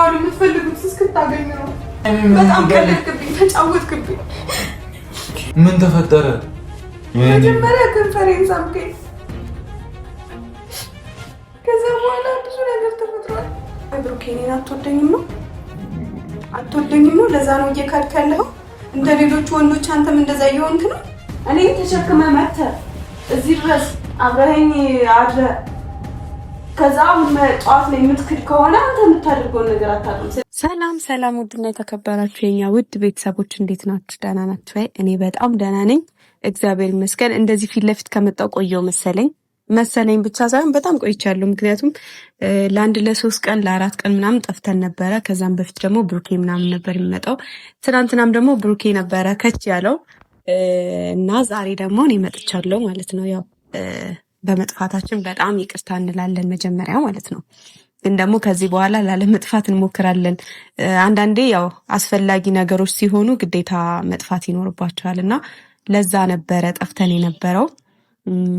ማሩ የምትፈልጉት እስክታገኙ ነው። በጣም ቀለድክብኝ፣ ተጫወትክብኝ። ምን ተፈጠረ? መጀመሪያ ኮንፈረንስ አምከኝ፣ ከዛ በኋላ ብዙ ነገር ተፈጥሯል። ብሩኬ እኔን አትወደኝም ነው? ለዛ ነው እየካድክ ያለኸው? እንደ ሌሎቹ ወንዶች አንተም እንደዛ እየሆንክ ነው? እኔን ተሸክመህ መተህ እዚህ ድረስ አብረኸኝ አድረህ ከዛ ጠዋት ላይ የምትክድ ከሆነ አንተ የምታደርገውን ነገር አታውቅም። ሰላም ውድና የተከበራችሁ የኛ ውድ ቤተሰቦች እንዴት ናችሁ? ደህና ናችሁ ወይ? እኔ በጣም ደህና ነኝ እግዚአብሔር ይመስገን። እንደዚህ ፊት ለፊት ከመጣሁ ቆየሁ መሰለኝ ብቻ ሳይሆን በጣም ቆይቻለሁ። ምክንያቱም ለ3 ቀን ለ4 ቀን ምናምን ጠፍተን ነበረ። ከዛም በፊት ደግሞ ብሩኬ ምናምን ነበር የሚመጣው። ትናንትናም ደግሞ ብሩኬ ነበረ ከች ያለው እና ዛሬ ደግሞ እኔ መጥቻለሁ ማለት ነው። ያው በመጥፋታችን በጣም ይቅርታ እንላለን መጀመሪያ ማለት ነው። ግን ደግሞ ከዚህ በኋላ ላለመጥፋት እንሞክራለን። አንዳንዴ ያው አስፈላጊ ነገሮች ሲሆኑ ግዴታ መጥፋት ይኖርባቸዋል እና ለዛ ነበረ ጠፍተን የነበረው።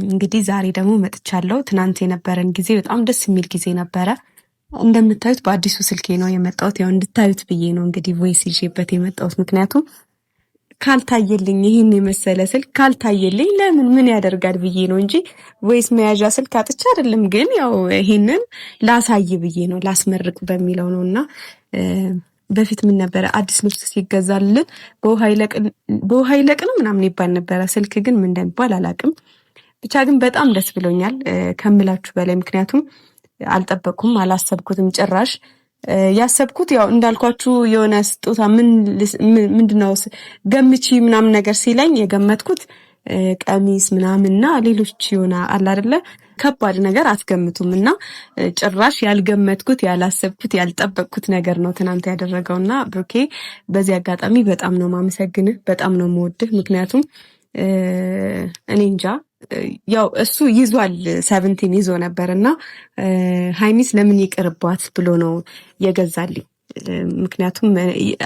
እንግዲህ ዛሬ ደግሞ መጥቻለሁ። ትናንት የነበረን ጊዜ በጣም ደስ የሚል ጊዜ ነበረ። እንደምታዩት በአዲሱ ስልኬ ነው የመጣሁት። ያው እንድታዩት ብዬ ነው እንግዲህ ቮይስ ይዤበት የመጣሁት። ምክንያቱም ካልታየልኝ ይህን የመሰለ ስልክ ካልታየልኝ ለምን ምን ያደርጋል ብዬ ነው እንጂ ቮይስ መያዣ ስልክ አጥቼ አይደለም። ግን ያው ይሄንን ላሳይ ብዬ ነው ላስመርቅ በሚለው ነው እና በፊት ምን ነበረ አዲስ ልብስ ሲገዛልን በውሃ ይለቅ ነው ምናምን ይባል ነበረ። ስልክ ግን ምን እንደሚባል አላውቅም። ብቻ ግን በጣም ደስ ብሎኛል ከምላችሁ በላይ። ምክንያቱም አልጠበቅኩም፣ አላሰብኩትም ጭራሽ። ያሰብኩት ያው እንዳልኳችሁ የሆነ ስጦታ ምንድነው ገምቺ ምናምን ነገር ሲለኝ የገመትኩት ቀሚስ ምናምንና ሌሎች የሆነ አለ አይደለ ከባድ ነገር አትገምቱም። እና ጭራሽ ያልገመትኩት ያላሰብኩት ያልጠበቅኩት ነገር ነው ትናንት ያደረገውና ብሩኬ በዚህ አጋጣሚ በጣም ነው ማመሰግንህ፣ በጣም ነው የምወድህ። ምክንያቱም እኔ እንጃ ያው እሱ ይዟል 17 ይዞ ነበርና ሃይሚስ ለምን ይቅርባት ብሎ ነው የገዛልኝ። ምክንያቱም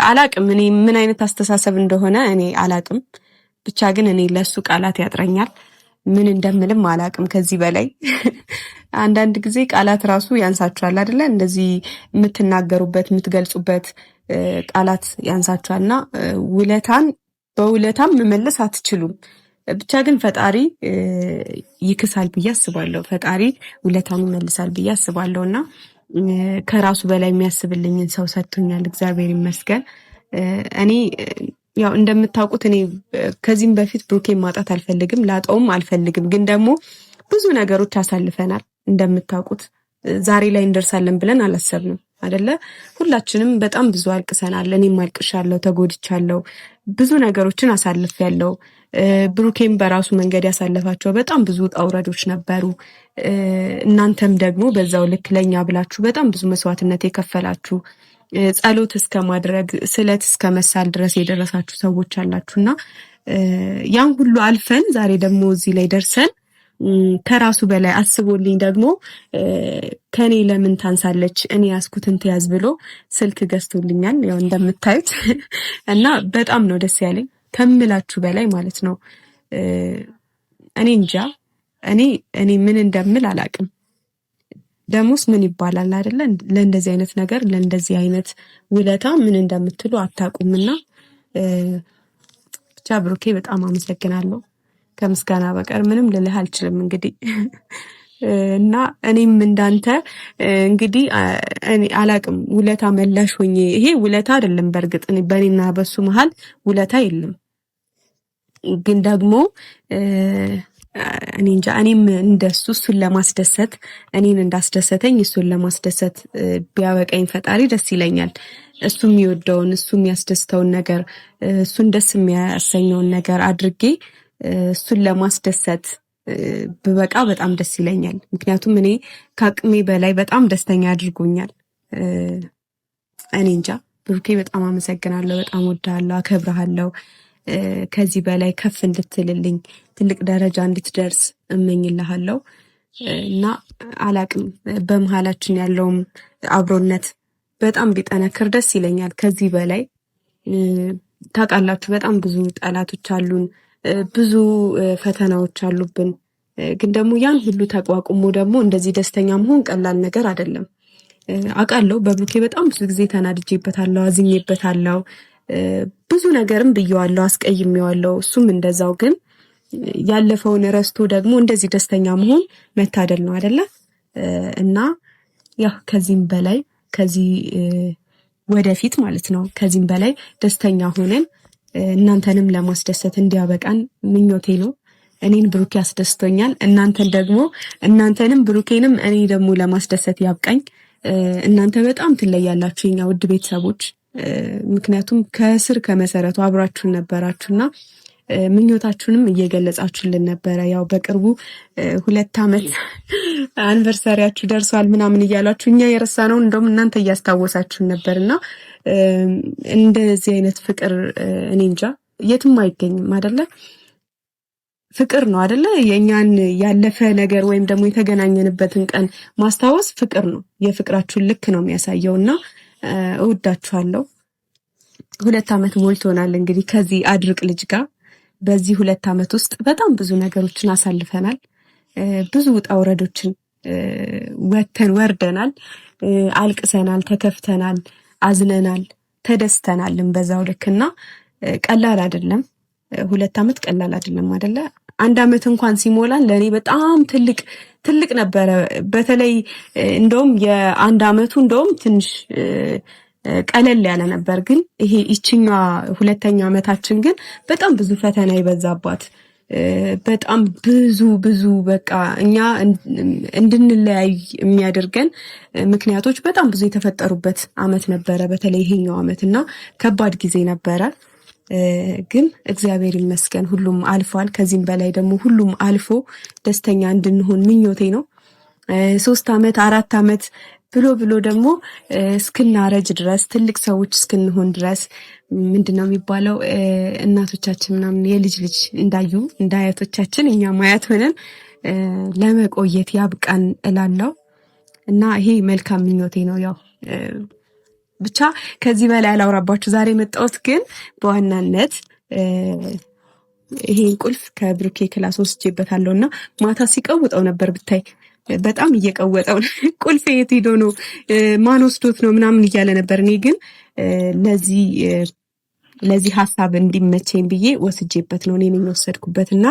አላቅም እኔ ምን አይነት አስተሳሰብ እንደሆነ እኔ አላቅም። ብቻ ግን እኔ ለሱ ቃላት ያጥረኛል። ምን እንደምልም አላቅም ከዚህ በላይ። አንዳንድ ጊዜ ቃላት ራሱ ያንሳችኋል አይደለ? እንደዚህ የምትናገሩበት የምትገልጹበት ቃላት ያንሳችኋልና በውለታም መመለስ አትችሉም። ብቻ ግን ፈጣሪ ይክሳል ብዬ አስባለሁ። ፈጣሪ ውለታን ይመልሳል ብዬ አስባለሁና ከራሱ በላይ የሚያስብልኝን ሰው ሰጥቶኛል፣ እግዚአብሔር ይመስገን። እኔ ያው እንደምታውቁት እኔ ከዚህም በፊት ብሩኬን ማጣት አልፈልግም፣ ላጣውም አልፈልግም። ግን ደግሞ ብዙ ነገሮች አሳልፈናል እንደምታውቁት። ዛሬ ላይ እንደርሳለን ብለን አላሰብንም አይደለ? ሁላችንም በጣም ብዙ አልቅሰናል። እኔም አልቅሻለሁ፣ ተጎድቻለሁ፣ ብዙ ነገሮችን አሳልፌያለሁ። ብሩኬም በራሱ መንገድ ያሳለፋቸው በጣም ብዙ ውጣ ውረዶች ነበሩ። እናንተም ደግሞ በዛው ልክ ለኛ ብላችሁ በጣም ብዙ መስዋዕትነት የከፈላችሁ ጸሎት እስከ ማድረግ ስለት እስከ መሳል ድረስ የደረሳችሁ ሰዎች አላችሁና ያን ሁሉ አልፈን ዛሬ ደግሞ እዚህ ላይ ደርሰን ከራሱ በላይ አስቦልኝ ደግሞ ከኔ ለምን ታንሳለች እኔ ያስኩትን ትያዝ ብሎ ስልክ ገዝቶልኛል። ያው እንደምታዩት እና በጣም ነው ደስ ያለኝ ከምላችሁ በላይ ማለት ነው። እኔ እንጃ እኔ ምን እንደምል አላቅም። ደሞስ ምን ይባላል አይደለ? ለእንደዚህ አይነት ነገር ለእንደዚህ አይነት ውለታ ምን እንደምትሉ አታውቁምና ብቻ ብሩኬ በጣም አመሰግናለሁ። ከምስጋና በቀር ምንም ልልህ አልችልም እንግዲህ እና እኔም እንዳንተ እንግዲህ እኔ አላቅም ውለታ መላሽ ሆኜ ይሄ ውለታ አይደለም። በእርግጥ በእኔና በሱ መሃል ውለታ የለም። ግን ደግሞ እኔ እንጃ እኔም እንደሱ እሱን ለማስደሰት እኔን እንዳስደሰተኝ እሱን ለማስደሰት ቢያበቃኝ ፈጣሪ ደስ ይለኛል። እሱ የሚወደውን እሱ የሚያስደስተውን ነገር እሱን ደስ የሚያሰኘውን ነገር አድርጌ እሱን ለማስደሰት ብበቃ በጣም ደስ ይለኛል። ምክንያቱም እኔ ከአቅሜ በላይ በጣም ደስተኛ አድርጎኛል። እኔ እንጃ ብሩኬ በጣም አመሰግናለሁ፣ በጣም ወድሃለሁ፣ አከብርሃለሁ። ከዚህ በላይ ከፍ እንድትልልኝ ትልቅ ደረጃ እንድትደርስ እመኝልሃለሁ እና አላቅም በመሃላችን ያለውም አብሮነት በጣም ቢጠነክር ደስ ይለኛል። ከዚህ በላይ ታውቃላችሁ በጣም ብዙ ጠላቶች አሉን፣ ብዙ ፈተናዎች አሉብን። ግን ደግሞ ያን ሁሉ ተቋቁሞ ደግሞ እንደዚህ ደስተኛ መሆን ቀላል ነገር አይደለም። አውቃለሁ በብሩኬ በጣም ብዙ ጊዜ ተናድጄበታለሁ፣ አዝኜበታለሁ፣ ብዙ ነገርም ብየዋለሁ፣ አስቀይሜዋለሁ። እሱም እንደዛው። ግን ያለፈውን ረስቶ ደግሞ እንደዚህ ደስተኛ መሆን መታደል ነው አይደለ? እና ያው ከዚህም በላይ ከዚህ ወደፊት ማለት ነው ከዚህም በላይ ደስተኛ ሆነን እናንተንም ለማስደሰት እንዲያበቃን ምኞቴ ነው። እኔን ብሩኬ አስደስቶኛል። እናንተንም ብሩኬንም እኔ ደግሞ ለማስደሰት ያብቃኝ። እናንተ በጣም ትለያላችሁ የኛ ውድ ቤተሰቦች። ምክንያቱም ከስር ከመሰረቱ አብራችሁን ነበራችሁና ምኞታችሁንም እየገለጻችሁልን ነበረ። ያው በቅርቡ 2 ዓመት አንቨርሳሪያችሁ ደርሷል ምናምን እያላችሁ እኛ የረሳነው እንደውም እናንተ እያስታወሳችሁን ነበርና እንደዚህ አይነት ፍቅር እኔ እንጃ የትም አይገኝም አይደለ? ፍቅር ነው አይደለ? የኛን ያለፈ ነገር ወይም ደግሞ የተገናኘንበትን ቀን ማስታወስ ፍቅር ነው። የፍቅራችሁን ልክ ነው የሚያሳየውና እወዳችኋለሁ። 2 ዓመት ሞልቶናል እንግዲህ ከዚህ አድርቅ ልጅ ጋር። በዚህ 2 ዓመት ውስጥ በጣም ብዙ ነገሮችን አሳልፈናል። ብዙ ውጣ ውረዶችን ወተን ወርደናል፣ አልቅሰናል፣ ተከፍተናል፣ አዝነናል፣ ተደስተናልም በዛው ልክና ቀላል አይደለም። 2 ዓመት ቀላል አይደለም አይደለ? 1 ዓመት እንኳን ሲሞላን ለኔ በጣም ትልቅ ነበረ። በተለይ እንደውም የ1 ዓመቱ እንደውም ትንሽ ቀለል ያለ ነበር። ግን ይሄ ይችኛ 2ኛ ዓመታችን ግን በጣም ብዙ ፈተና የበዛባት በጣም ብዙ በቃ እኛ እንድንለያይ የሚያደርገን ምክንያቶች በጣም ብዙ የተፈጠሩበት ዓመት ነበረ። በተለይ ይሄኛው ዓመትና ከባድ ጊዜ ነበረ። ግን እግዚአብሔር ይመስገን ሁሉም አልፏል። ከዚህም በላይ ደግሞ ሁሉም አልፎ ደስተኛ እንድንሆን ምኞቴ ነው። 3 ዓመት 4 ዓመት ብሎ ደግሞ እስክናረጅ ድረስ ትልቅ ሰዎች እስክንሆን ድረስ ምንድነው የሚባለው እናቶቻችን ምናምን የልጅ ልጅ እንዳዩ እንደ አያቶቻችን እኛ ማያት ሆነን ለመቆየት ያብቃን እላለሁ እና ይሄ መልካም ምኞቴ ነው። ያው ብቻ ከዚህ በላይ አላውራባችሁ ዛሬ የመጣሁት ግን በዋናነት ይሄን ቁልፍ ከብሩኬ ክላስ ወስጄበታለሁና ማታ ሲቀውጠው ነበር ብታይ በጣም እየቀወጠው ቁልፍ የት ሄዶ ነው ማን ወስዶት ነው ምናምን እያለ ነበር። እኔ ግን ለዚህ ሀሳብ እንዲመቸኝ ብዬ ወስጄበት ነው እኔ ነኝ ወሰድኩበትና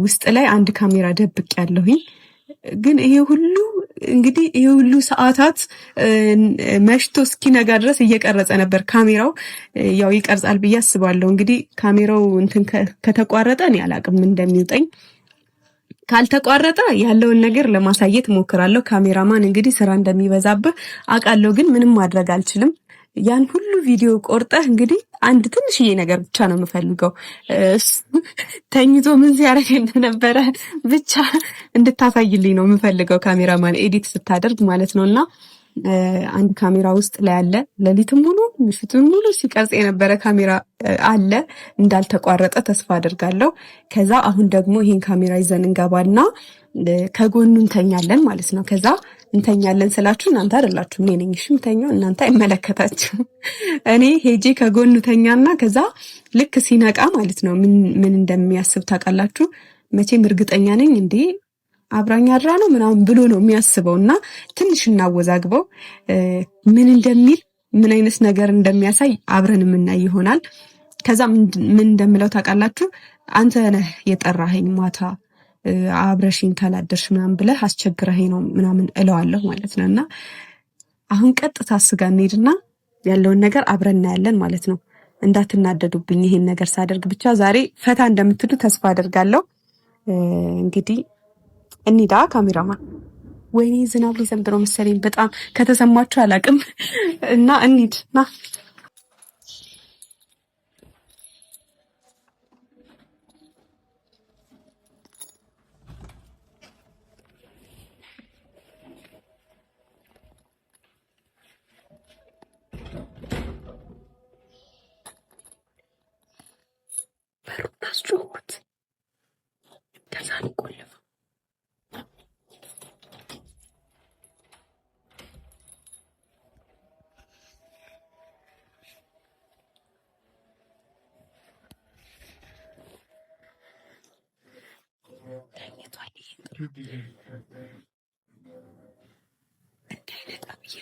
ውስጥ ላይ አንድ ካሜራ ደብቅ ያለሁኝ። ግን ይሄ ሁሉ ሰዓታት መሽቶ እስኪነጋ ድረስ እየቀረጸ ነበር ካሜራው። ያው ይቀርጻል ብዬ አስባለሁ። እንግዲህ ካሜራው እንትን ከተቋረጠ እኔ አላቅም እንደሚውጠኝ። ካልተቋረጠ ያለውን ነገር ለማሳየት ሞክራለሁ። ካሜራማን እንግዲህ ስራ እንደሚበዛብህ አውቃለሁ፣ ግን ምንም ማድረግ አልችልም። ያን ሁሉ ቪዲዮ ቆርጠህ እንግዲህ አንድ ትንሽዬ ነገር ብቻ ነው የምፈልገው፣ ተኝቶ ምን ሲያደርግ እንደነበረ ብቻ እንድታሳይልኝ ነው የምፈልገው። ካሜራማን ኤዲት ስታደርግ ማለት ነውና አንድ ካሜራ ውስጥ ላይ አለ። ሌሊቱን ሙሉ ምሽቱን ሙሉ ሲቀርጽ የነበረ ካሜራ አለ፣ እንዳልተቋረጠ ተስፋ አደርጋለሁ። ከዛ አሁን ደግሞ ይሄን ካሜራ ይዘን እንገባና ከጎኑ እንተኛለን ማለት ነው። ከዛ እንተኛለን ስላችሁ እናንተ አይደላችሁ እኔ ነኝ እሺ የምተኛው፣ እናንተ አይመለከታችሁ። እኔ ሄጄ ከጎኑ ተኛና ከዛ ልክ ሲነቃ ማለት ነው ምን እንደሚያስብ ታውቃላችሁ? መቼም እርግጠኛ ነኝ እንዴ አብራኝ አድራ ነው ምናምን ብሎ ነው የሚያስበው። እና ትንሽ እናወዛግበው ምን እንደሚል ምን አይነት ነገር እንደሚያሳይ አብረን የምናይ ይሆናል። ከዛ ምን እንደምለው ታውቃላችሁ? አንተ ነህ የጠራኸኝ ማታ አብረሽኝ ካላደርሽ ምናምን ብለህ አስቸግረኸኝ ነው ምናምን እለዋለሁ ማለት ነው። እና አሁን ቀጥታ ስጋ እንሄድና ያለውን ነገር አብረን እናያለን ማለት ነው። እንዳትናደዱብኝ ይሄን ነገር ሳደርግ ብቻ ዛሬ ፈታ እንደምትሉ ተስፋ አደርጋለሁ። እንግዲህ እንሂዳ ካሜራማን። ወይኔ ዝናብ ሊዘንብ ነው መሰለኝ፣ በጣም ከተሰማችሁ አላውቅም። እና እንሂድ ና አስጮሁት ከዛ ቆለፈ። እንዳይነጣ ብዬ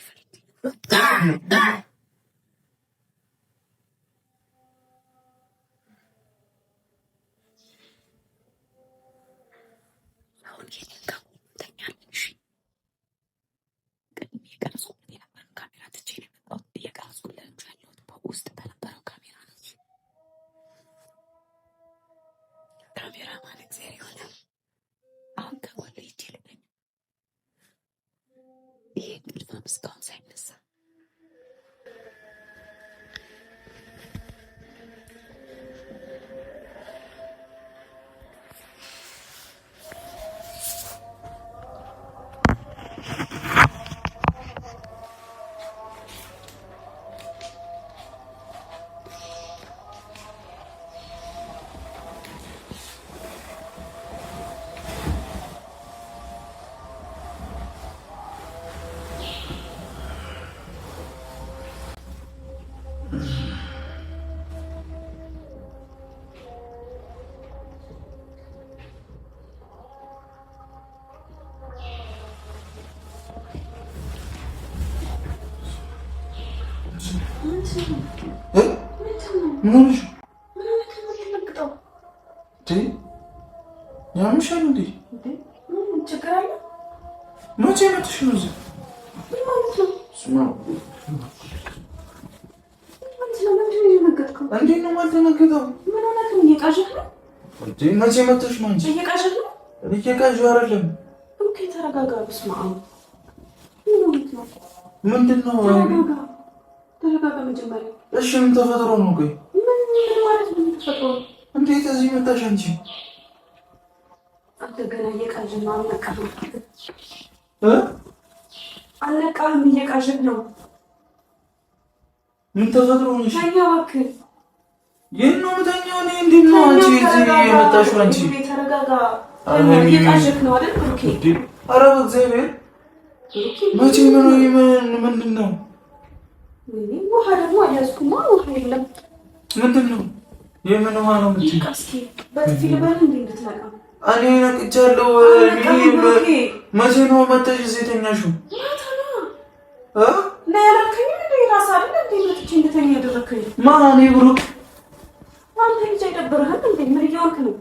ያምሻል እንዴ? ችግር አለ? መቼ መጥሽ ነው እዚህ? ምን ማለት ነው? ስማ እንዴት ነው የማልደነግጠው? ምን ሆነህ ነው? እየቃዠህ ነው እንዴ? መቼ መጥሽ ነው አንቺ? እየቃዠህ ነው? እየቃዠሁ አይደለም። ኦኬ ተረጋጋ። በስመ አብ ምን ሆነህ ነው? ምንድን ነው? ተረጋጋ መጀመሪያ። እሺ ምን ተፈጥሮ ነው? ቆይ ምን ማለት ነው ተፈጥሮ? እንዴት እዚህ መጣሽ አንቺ? አንተ ገና እየቃዠህ ነው። አልነቃህም። እየቃዠህ ነው። ምን ተፈጥሮ ነው? ተኛ እባክህ። የት ነው የምተኛው? እኔ እንዴት ነው አንቺ እዚህ የመጣሽው? አንቺ ተረጋጋ። እየቃዠህ ነው አይደል ብሩኬ? ኧረ በእግዚአብሔር መቼ ምንድን ነው? ውሃ ደግሞ አልያዝኩማ። ውሃ የለም። ምንድን ነው? የምን ውሃ ነው የምትይው? እስኪ በጥፊ ልበል እንዴ እንድትነቃ? እኔ ነቅቻለሁ። መቼ ነው መተሽ እዚህ የተኛሽው? እና ያላልከኝ እንደ ራስህ አይደል እንዴ መጥቼ እንድተኛ ያደረከኝ? ማን? እኔ ብሩክ። አንተ ልጅ አይደብርህም እንዴ? ምን እያልክ ነው?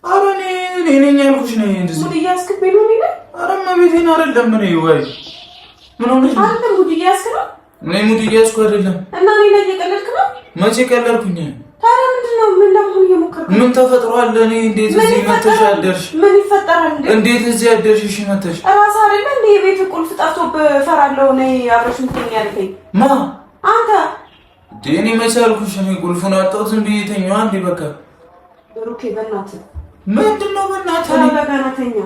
ኧረ እኔ ነኝ ያልኩሽ ነው እንደዚህ። ሙድ እያስክብኝ ነው የሚለው? ኧረ እመቤቴን አይደለም። ምን ወይ ምን ሆነሽ? አንተ ሙድ እያስክ ነው? እኔ ሙድ እያስኩ አይደለም። እና እኔ ላይ እየቀለድክ ነው? መቼ ቀለድኩኝ? ታዲያ ምንድን ነው? ምን ለመሆን እየሞከርክ ነው? ምን ተፈጥሯል? እኔ እንዴት እዚህ መተሽ አደርሽ? ምን ይፈጠራል እንዴ? እንዴት እዚህ አደርሽ? እሺ መተሽ ራስህ አይደለ እንዴ የቤት ቁልፍ ጠፍቶብህ እፈራለሁ ነይ አብረሽ እንትን ያልከኝ? ማ? አንተ። እኔ መቼ አልኩሽ? እኔ ቁልፉን አጣሁት ዝም ብዬ ተኛሁ። አንዴ በቃ ብሩኬ በእናትህ ምንድን ነው? በእናትህ ተረጋጋናተኛ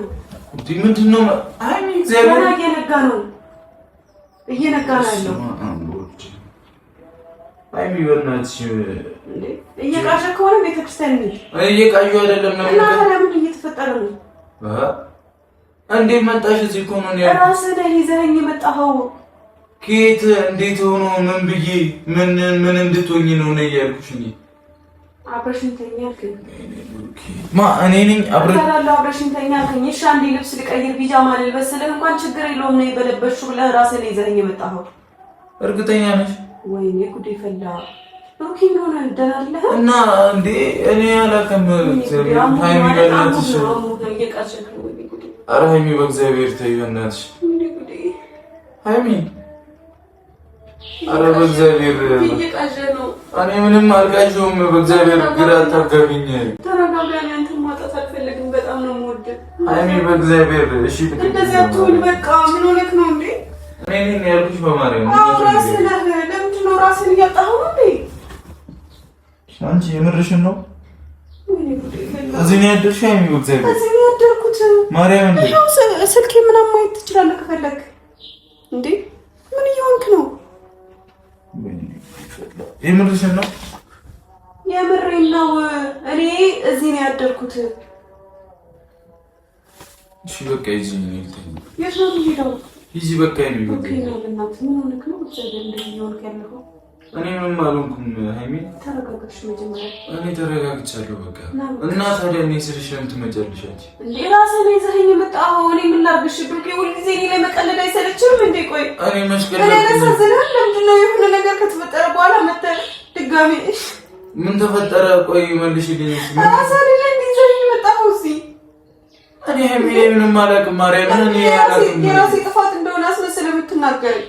እንዴ ምንድን ነው? አይ እግዚአብሔር እየነጋ ነው ያለው። አይ በእናትሽ እንዴ እየቃዠህ ከሆነ ቤተክርስቲያን ነኝ። እየቃዠሁ አይደለም ነው። እና ታዲያ ምን እየተፈጠረ ነው? እንዴት መጣሽ? እዚህ እኮ ነው ያለው። ራስህ ነህ ይዘኸኝ የመጣኸው። ከየት እንዴት ሆኖ ምን ብዬ ምን እንድትሆኝ ነው ነው ያልኩሽ እንዴ? አብረሽኝ ተኛ አልከኝ። እኔ ነኝ አብረሽኝ ተኛ አልከኝ። እሺ አንዴ ልብስ ልቀይር ቢጃማ ልልበስ ስልህ እንኳን ችግር የለውም ነው የበለበሽው ብለህ ራስህ ነህ ይዘኸኝ የመጣኸው። እርግጠኛ ነሽ? ወይኔ ጉዴ ፈላ። ብሩኬ ሆነ ደህና አይደለህ? እና እንዴ እኔ አላውቅም። ሃይሚ በእናትሽ ኧረ ሃይሚ በእግዚአብሔር ተይ በእናትሽ ሃይሚ ኧረ በእግዚአብሔር እየቃዠህ ነው። እኔ ምንም አልቃዠሁም። በእግዚአብሔር ግራ አታጋቢኝ። ተረጋጋ። አንተን ማጣት አልፈልግም። በጣም ነው የምወድህ ሃይሚ በእግዚአብሔር እሺ። እንደዚህ አትሁን በቃ። ምን ሆነህ ነው እንዴ? እኔ ነኝ ያልኩሽ በማርያም። ራስህ ነህ። ለምንድን ነው ራስህን እያጣኸው ነው እንዴ? አንቺ የምርሽን ነው? እዚህ ነው ያደርሽ ሃይሚ? በእግዚአብሔር እዚህ ነው ያደርኩት ማርያም። እንዴ ይኸው ስልኬ ምናምን ማየት ትችላለህ ከፈለክ። እንዴ ምን እየሆንክ ነው? የምርሽን ነው? የምሬን ነው። እኔ እዚህ ነው ያደርኩት። እሺ በቃ ይዚ ነው ልተኝ። የት ነው የምሄደው? ይዚ በቃ ይሄን ነው። ኦኬ ነው። ለእናትህ ምን ሆነህ ነው? እግዚአብሔር እንደዚህ እየሆንክ ያለኸው እኔ ምንም አልሆንኩም ሃይሚ ተረጋጋሽ መጀመሪያ እኔ ተረጋግቻለሁ በቃ እና ታዲያ እኔ ስልሽ ለምን ትመጫለሽ አንቺ እንዴ ራስህ ነው ይዘኸኝ የመጣኸው እኔ ምን ላድርግሽ ብሩኬ ሁል ጊዜ እኔ ላይ መቀለድ አይሰለችም እንዴ ቆይ እኔ መስቀለድ እኔ ለሰዘነ ለምንድን ነው የሆነ ነገር ከተፈጠረ በኋላ መተህ ድጋሚ ምን ተፈጠረ ቆይ መልሽልኝ ራስህ ላይ ይዘኸኝ የመጣኸው እዚህ እኔ ምንም አላውቅም ማርያምን እኔ አላውቅም የራሴ ጥፋት እንደሆነ አስመስለህ የምትናገረኝ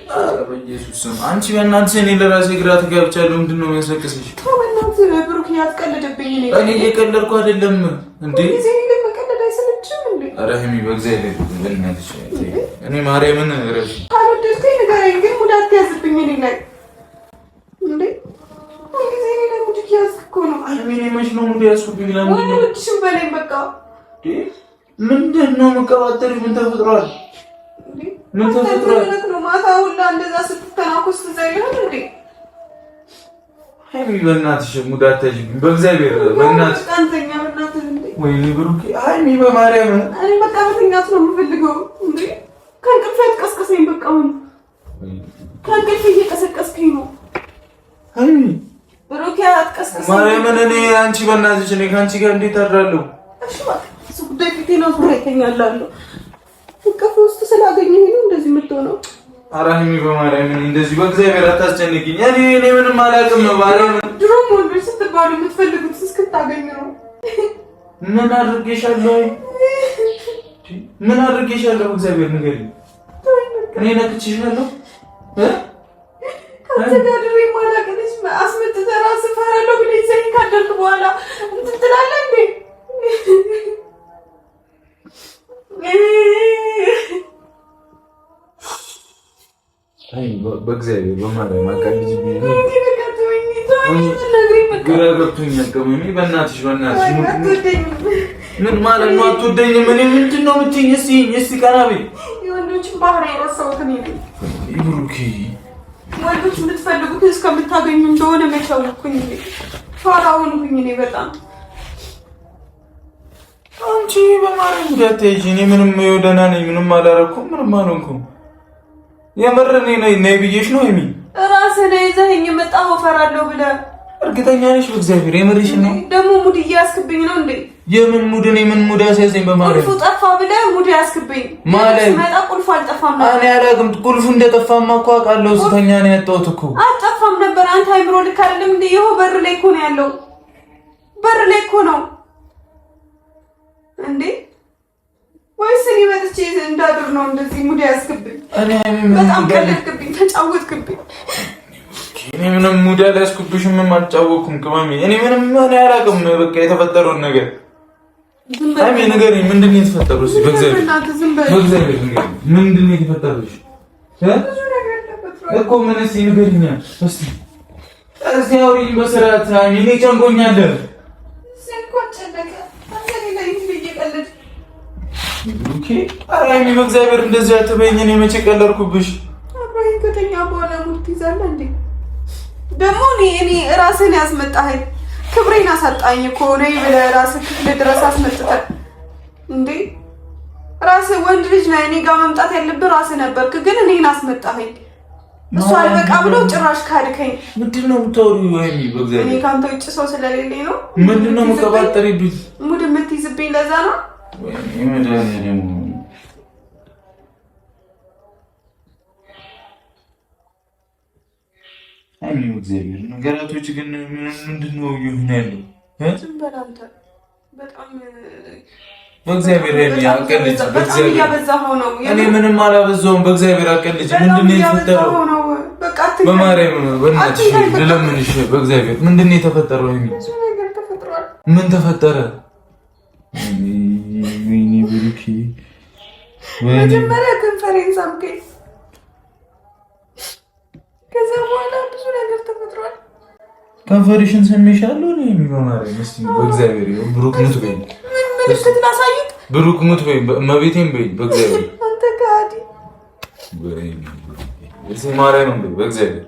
በኢየሱስ ስም አንቺ በእናትሽ እኔ ለራሴ ግራ ተጋብቻለሁ ምንድን ነው የሚያስለቅስሽ በእናትህ ብሩክ ያትቀልድብኝ እኔ እየቀለድኩ አይደለም እንዴ ጊዜ ላይ መቀለድ አይሰለችም እንዴ ኧረ ሃይሚ በእግዚአብሔር በእናትሽ እኔ ማርያምን እረፍ ካልወደድከኝ ንገረኝ ግን ሙድ አትያዝብኝ እኔ ላይ እንዴ ሁልጊዜ እኔ ላይ ሙድ እያዝክ እኮ ነው ሃይሚ እኔ መች ነው ሙድ ያዝኩብኝ ለምንድን ነው ወድሽም በለኝ በቃ ምንድን ነው የምቀባጠሪው ምን ተፈጥሯል ምን ተፈጥሯል ነው ማታ ሁላ እንደዛ ስትተናኮስ ትዘይሆን እንዴ ሃይሚ በእናትሽ ሙድ አትያዥብኝ በእግዚአብሔር በእናትሽ አንተኛ በእናትህ እንዴ ወይኔ ብሩኬ ሃይሚ በማርያም እኔ በቃ መተኛት ነው የምፈልገው እንዴ ከእንቅልፍ አትቀስቅሰኝ በቃ አሁን ከእንቅልፍ እየቀሰቀስከኝ ነው ሃይሚ ብሩኬ አትቀስቅሰኝ ማርያምን እኔ አንቺ በእናትሽ እኔ ከአንቺ ጋር እንዴት አድራለሁ እሺ በቃ ጉዳይ ፊቴ ነው ተይተኛላለሁ እቅፍ ውስጥ ስላገኘኝ ነው እንደዚህ የምትሆነው ኧረ ሃይሚ በማርያም እንደዚህ በእግዚአብሔር አታስጨንቂኝ እኔ ምንም አላውቅም ማርያም ድሮም ወንዶች ስትባሉ የምትፈልጉት እስክታገኙ ነው ምን አድርጌሻለሁ ምን አድርጌሻለሁ እግዚአብሔር ንገሪኝ እኔ ነክቼሻለሁ ከተጋድሬ ማላቀንሽ አስመጥተህ ራስህ ፈራለሁ ብለህ ዘይን ካደርክ በኋላ እንትን ትላለህ እንዴ በእግዚአብሔር በማርያም አቃልጅብኝ ግራ ገብቶኛል ቀመሜ በእናትሽ ምን ማለት ነው አትወደኝም እኔ ምንድን ነው የምትይኝ እስኪ ቀና በይ የወንዶችን ባህሪ የረሳሁት እኔ ነኝ ብሩኬ ወንዶች የምትፈልጉት እስከምታገኙ እንደሆነ መቻውኩኝ ፋራ ሆንኩኝ እኔ በጣም አንቺ በማርያም ጉዳቴሽ እኔ ምንም ደህና ነኝ ምንም አላረኩም ምንም አልሆንኩም የምር እኔ ነይ ብዬሽ ነው ሃይሚ ራስህ ነህ ይዘኸኝ የመጣኸው ፈራለሁ ብለህ እርግጠኛ ነሽ በእግዚአብሔር የምርሽ ነው ደግሞ ሙድ እያስክብኝ ነው እንዴ የምን ሙድ እኔ ምን ሙድ አስያዘኝ በማርያም ቁልፉ ጠፋ ብለህ ሙድ ያስክብኝ ማለት መጣ ቁልፉ አልጠፋም ነበር እኔ አላውቅም ቁልፉ እንደጠፋማ እኮ አውቃለሁ ስተኛ ነው ያጣሁት እኮ አልጠፋም ነበር አንተ አይምሮ ልክ አይደለም እንዴ ይኸው በር ላይ እኮ ነው ያለው በር ላይ እኮ ነው እንዴ ወይስ እኔ መጥቼ እንዳድር ነው እንደዚህ ሙድ ያስክብኝ በጣም ቀለድክብኝ ተጫወትክብኝ እኔ ምንም ሙድ አልያዝኩብሽም አልጫወኩም ቅመሜ እኔ ምንም አላውቅም በቃ የተፈጠረውን ነገር ሃይሚ ንገሪኝ ምንድን ነው የተፈጠረው እስኪ በእግዚአብሔር ምንድን ነው የተፈጠረው እኮ ምን እስኪ ንገሪኝ እስኪ አውሪኝ በስርዓት ሃይሚ እኔ ጨንቆኛል ኦኬ ሃይሚ በእግዚአብሔር እንደዚህ አትበይኝ እኔ መቼ ቀለድኩብሽ አብረን ከተኛ በኋላ ሙድ ትይዛለህ እንዴ ደግሞ እኔ ራስህን ያስመጣኸኝ ክብሬን አሳጣኝ እኮ ነይ ብለህ ራስህ ክፍል ድረስ አስመጥተህ እንዴ ራስህ ወንድ ልጅ ነህ እኔ ጋር መምጣት ያለብህ ራስህ ነበርክ ግን እኔን አስመጣኸኝ እሷ አልበቃ ብሎ ጭራሽ ካድከኝ ምንድን ነው የምታወሪው ሃይሚ በእግዚአብሔር እኔ ከአንተ ውጭ ሰው ስለሌለኝ ነው ምንድን ነው የምትቀባጠሪብኝ ሙድ የምትይዝብኝ ለዛ ነው ሃይሚ እግዚአብሔር ነገራቶች ግን ምንድን ነው ይሁን ያለው ዝም በል አንተ በጣም በእግዚአብሔር ሃይሚ አቀልጅ በእግዚአብሔር ያበዛኸው ነው እኔ ምንም አላበዛውም በእግዚአብሔር አቀልጅ ምንድን ነው የተፈጠረው በቃ በማርያም በእናትሽ ልለምንሽ በእግዚአብሔር ምንድን ነው የተፈጠረው ሃይሚ ምን ተፈጠረ ወይኔ ብሩኬ መጀመሪያ ኮንፈረንስ አምከኝ ከዛ በኋላ ብዙ ነገር ተፈጥሯል ኮንፈረንስ ሰምቻለሁ እኔ በማርያም እስቲ በእግዚአብሔር ብሩክ ሙት በይ ምልክት ላሳይክ ብሩክ ሙት በይ መቤቴን በይ በእግዚአብሔር አንተ ካዲ ወይኔ እዚህ ማርያም በይ በእግዚአብሔር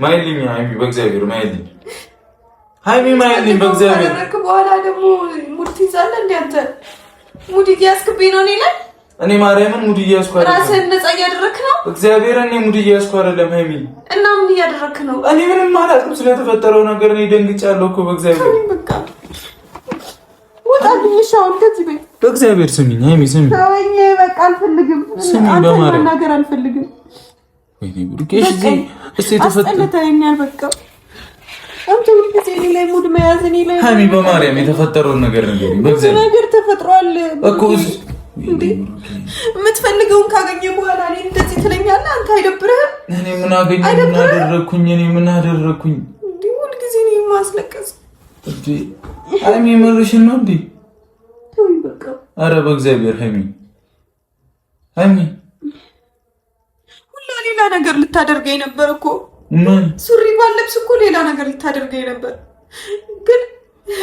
ማይልኝ ሃይሚ በእግዚአብሔር ማይልኝ ሃይሚ ማይልኝ በእግዚአብሔር በኋላ ደግሞ ሙድ ትይዛለህ እንዴ አንተ ሙድ እያስክብኝ ነው እኔ ላይ እኔ ማርያምን ሙድ እያስኩ አይደለም። ራስህን ነፃ እያደረክ ነው። እግዚአብሔርን እኔ ሙድ እያስኩ አይደለም ሀይሚ። እና ምን እያደረክ ነው? እኔ ምንም አላውቅም ስለተፈጠረው ነገር። እኔ ደንግጫለሁ እኮ በእግዚአብሔር። በቃ ወጣልኝ። ሻውን ከዚህ ቤት በእግዚአብሔር ስሚኝ ሀይሚ፣ ስሚኝ። ተወኝ በቃ አልፈልግም። ስሚኝ በማርያም ነገር አልፈልግም። ወይኔ ብሩኬሽ እስቲ አስጠልተኸኛል በቃ አንተ ሁልጊዜ እኔ ላይ ሙድ መያዝ እኔ ላይ ሀይሚ በማርያም የተፈጠረውን ነገር ንገሪኝ። በእግዚአብሔር ነገር ተፈጥሯል እኮ እንዴ የምትፈልገውን ካገኘ በኋላ እኔ እንደዚህ ትለኛለህ? አንተ አይደብርህም? እኔ ምን አገኘሁ? ምን አደረኩኝ? እኔ ምን አደረኩኝ? እንዴ ሁልጊዜ እኔ ማስለቀስ እንዴ ሀይሚ ምርሽን ነው እንዴ? ተውኝ በቃ። ኧረ በእግዚአብሔር ሀይሚ ሀይሚ ሁላ ሌላ ነገር ልታደርገኝ ነበር እኮ። ምን ሱሪ ባለብስ እኮ ሌላ ነገር ልታደርገኝ ነበር ግን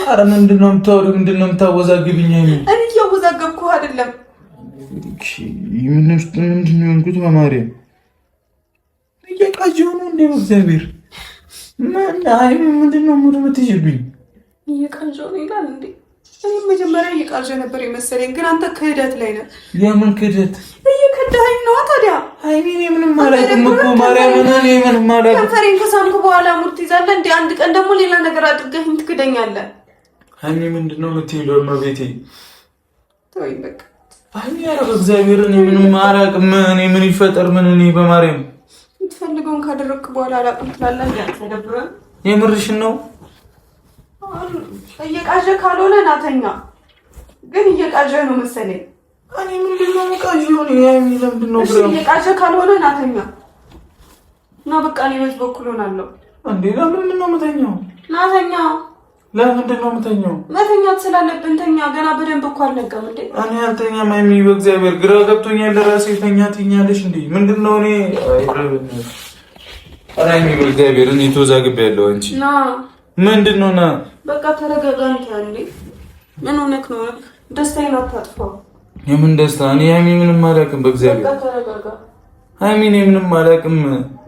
ኧረ ምንድነው የምታወሪው? ምንድነው የምታወዛግብኝ? ሀይሚ እኔ እያወዛገብኩህ አይደለም። ምንድነው እንኩት በማርያም እየቃጀሁ ነው እንዴ? በእግዚአብሔር ሀይሚ ምንድነው ሙድ የምትይዥብኝ? እየቃጀሁ ነው ይላል እንዴ? እኔ መጀመሪያ እየቃጀሁ ነበር የመሰለኝ፣ ግን አንተ ክህደት ላይ ነህ። የምን ክህደት? እየከዳኸኝ ነው ታዲያ። ሀይሚ እኔ ምንም አላውቅም እኮ ማርያምን፣ እኔ ምንም አላውቅም። ከንፈሬን ከሳምኩ በኋላ ሙድ ትይዛለህ እንዴ? አንድ ቀን ደግሞ ሌላ ነገር አድርገኸኝ ትክደኛለህ። ሀይሚ ምንድነው የምትይለው? እመቤቴ ተወኝ በቃ። ሀይሚ ኧረ በእግዚአብሔር እኔ ምንም አላውቅም። እኔ ምን ይፈጠር ምን እኔ በማርያም የምትፈልገውን ካደረግክ በኋላ አላውቅም ትላለህ እንዴ? አትደብርም? የምርሽን ነው? እየቃዠህ ካልሆነ ናተኛ፣ ግን እየቃዠህ ነው መሰለኝ። እኔ ምንድነው የምቃዠው? እኔ ሀይሚ ለምንድን ነው ብለው እየቃዠህ ካልሆነ ናተኛ እና በቃ እኔ በዚህ በኩል ሆናለሁ እንዴ። ለምንድን ነው የምተኛው? ናተኛ ለምንድን ነው የምተኛው? መተኛት ስላለብን ተኛ። ገና በደንብ እኮ አልነቃም እንዴ? እኔ አልተኛም ሀይሚ፣ በእግዚአብሔር ግራ ገብቶኛል። ለራሴ ተኛ ትኛለሽ እንዴ? ምንድነው እኔ ሀይሚ በእግዚአብሔር እኔ ተወዛግቤያለሁ። አንቺ ና ምንድነው? ና በቃ ተረጋጋ። አንተ እንዴ ምን ሆነክ ነው? ደስታዬን አታጥፋው። የምን ደስታ? እኔ ሀይሚ ምንም አላውቅም። በእግዚአብሔር በቃ ተረጋጋ ሀይሚ፣ እኔ ምንም አላውቅም።